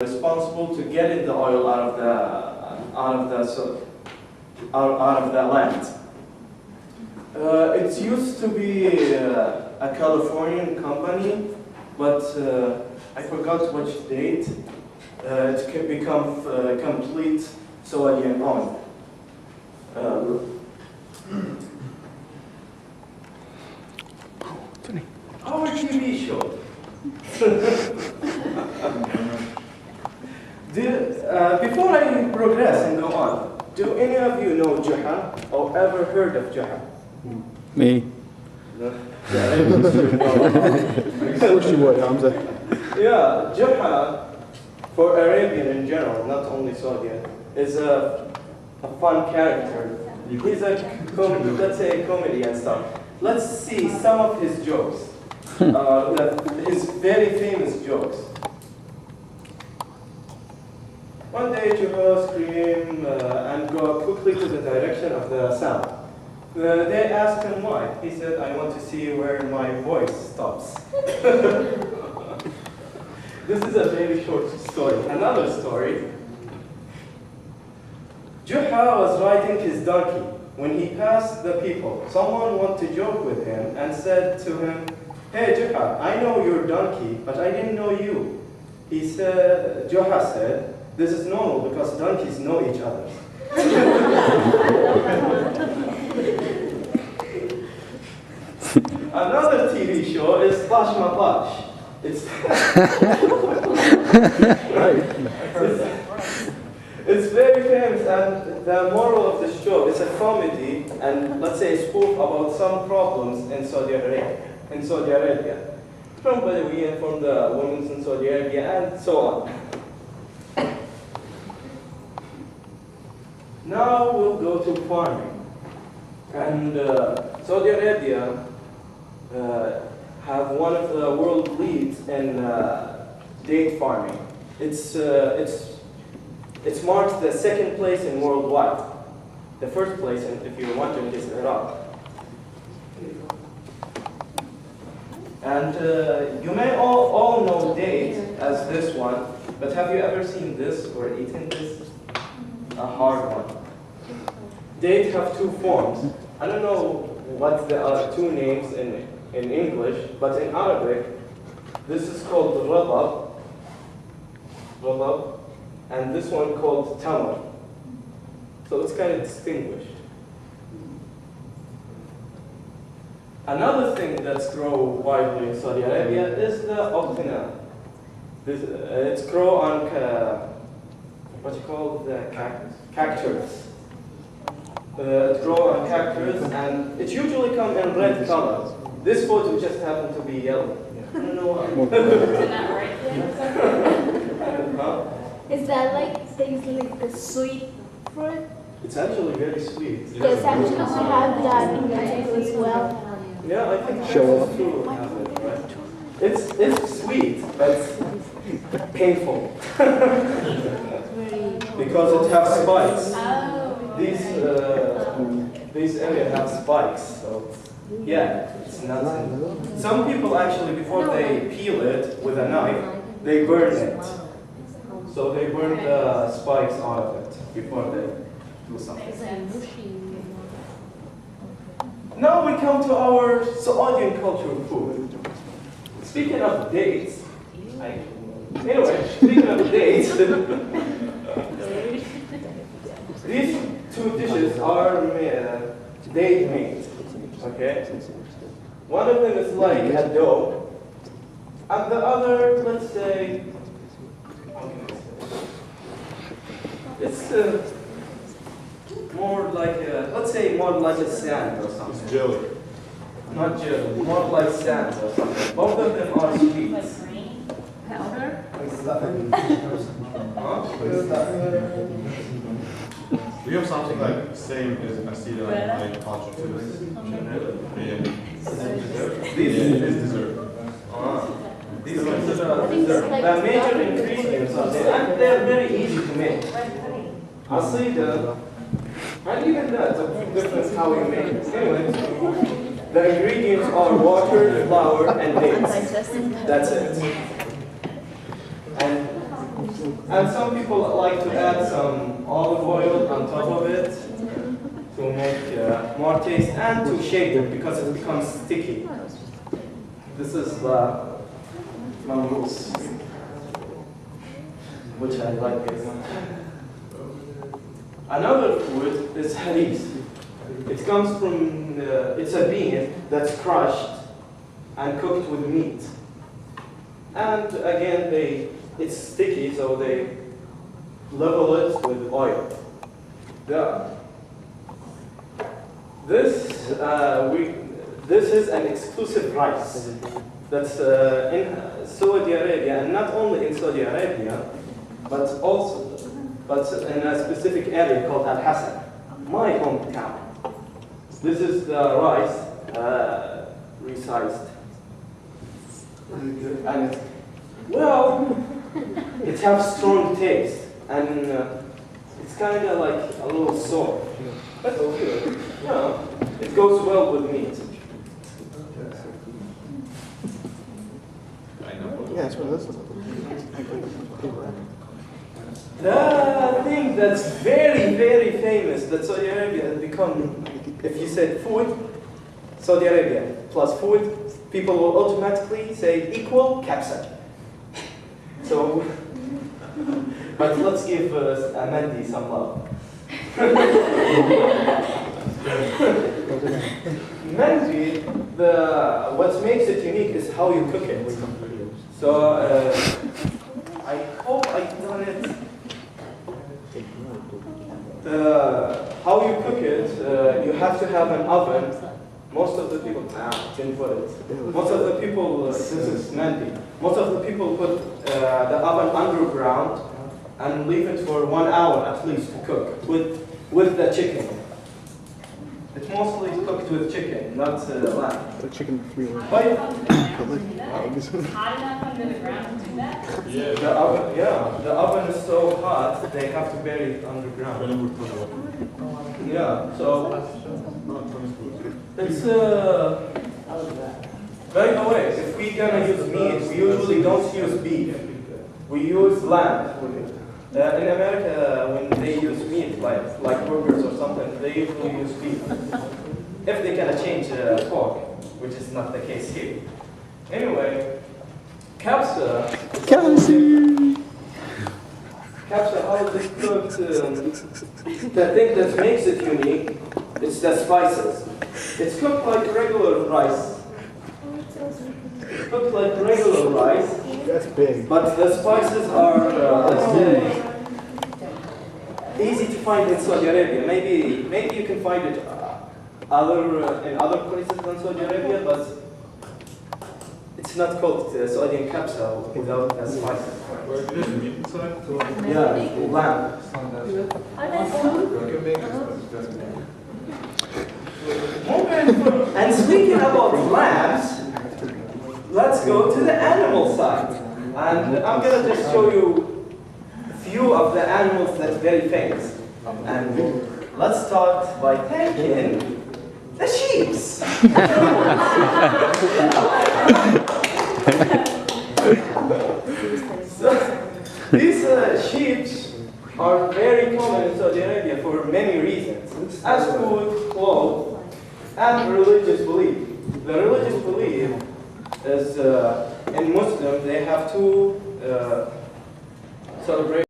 responsible to getting the oil out of the land. It used to be a Californian company, but I forgot which date. It can become complete Saudi owned. Our TV show. Before I progress and go on, do any of you know Juha or ever heard of Juha? Me. No. Of course you would, Hamza. Yeah, Juha, for Arabian in general, not only Saudi, is a fun character. He's let's say a comedy and stuff. Let's see some of his jokes. His very famous jokes. One day, Juha screamed and go quickly to the direction of the sound. They asked him why. He said, "I want to see where my voice stops." This is a very short story. Another story. Juha was riding his donkey. When he passed the people, someone wanted to joke with him and said to him, "Hey Juha, I know your donkey, but I didn't know you." Juha said, "This is normal because donkeys know each other." Another TV show is Bash Ma Bash. It's very famous, and the moral of the show is a comedy and, let's say, a spoof about some problems in Saudi Arabia. From Bedouin, from the women in Saudi Arabia, and so on. Now we'll go to farming. And Saudi Arabia have one of the world leads in date farming. It's marked the second place in worldwide. The first place, and if you're wondering, is Iraq. And you may all know date as this one, but have you ever seen this or eaten this? A hard one. Date have two forms. I don't know what the other two names in English, but in Arabic, this is called Rabab, and this one called Tamar. So it's kind of distinguished. Another thing that's grown widely in Saudi Arabia is the octina. It's grown on what you call the cactus. It grows on cactus, and it usually comes in red color. This photo just happened to be yellow. I don't know why. Isn't that right? Huh? Is that like things like the sweet fruit? It's actually very sweet. Yes, actually we have that in Mexico as well. Yeah, I think Show Texas too have it, right? It's sweet, but painful. Because it has spikes. These areas have spikes, so yeah, it's not. Some people actually, before they peel it with a knife, they burn it. So they burn the spikes out of it before they do something. Now we come to our Saudi cultural food. Speaking of dates, speaking of dates, these two dishes are date made. Okay? One of them is like a dough, and the other, let's say, it's more like more like a sand or something. It's jelly. Not jelly, more like sand or something. Both of them are sweets. Powder? Do you have something like same as Asida, like culture too? Yeah. These It's dessert. These are the major ingredients of it, and they're very easy to make. Asida, and even that's a difference how you make it. Anyway, the ingredients are water, flour, and dates. That's it. And And some people like to add some olive oil on top of it to make more taste and to shape it because it becomes sticky. This is the mangoes, which I like very much. Another food is haris. It comes from, it's a bean that's crushed and cooked with meat. And again, it's sticky, so they level it with oil. This is an exclusive rice that's in Saudi Arabia, and not only in Saudi Arabia, but in a specific area called Al Hassan, my hometown. This is the rice resized. And it has strong taste, and it's kind of like a little sour. But it goes well with meat. Yeah, that's what this is. The thing that's very, very famous that Saudi Arabia has become, if you said food, Saudi Arabia plus food, people will automatically say equal capsa. So, but let's give Mandy some love. Mandy, what makes it unique is how you cook it. So, I hope I've done it. How you cook it, you have to have an oven. Most of the people, didn't put it. Most of the people, this is Mandy. Most of the people put the oven underground and leave it for 1 hour at least to cook with the chicken. It's mostly cooked with chicken, not lamb. The chicken free. It's hot enough under the ground to do that? The oven is so hot they have to bury it underground. Yeah, so it's by the way, if we're gonna use meat, we usually don't use beef. We use lamb. In America, when they use meat, like burgers or something, they usually use beef. If they can change pork, which is not the case here. Anyway, capsa. Capsa, how it is cooked, the thing that makes it unique is the spices. It's cooked like regular rice. It's cooked like regular rice. That's big. But the spices are, let's say, easy to find in Saudi Arabia. Maybe you can find it in other places than Saudi Arabia, but it's not called Saudi capsa without the spices. Where is the meat inside? Yeah, lamb. And speaking about lambs, let's go to the animal side. And I'm going to just show you a few of the animals that are very famous. And let's start by thanking the sheep. So, these sheep are very common in Saudi Arabia for many reasons. As food, clothes, and religious belief. The religious belief is in Muslim, they have two celebrations.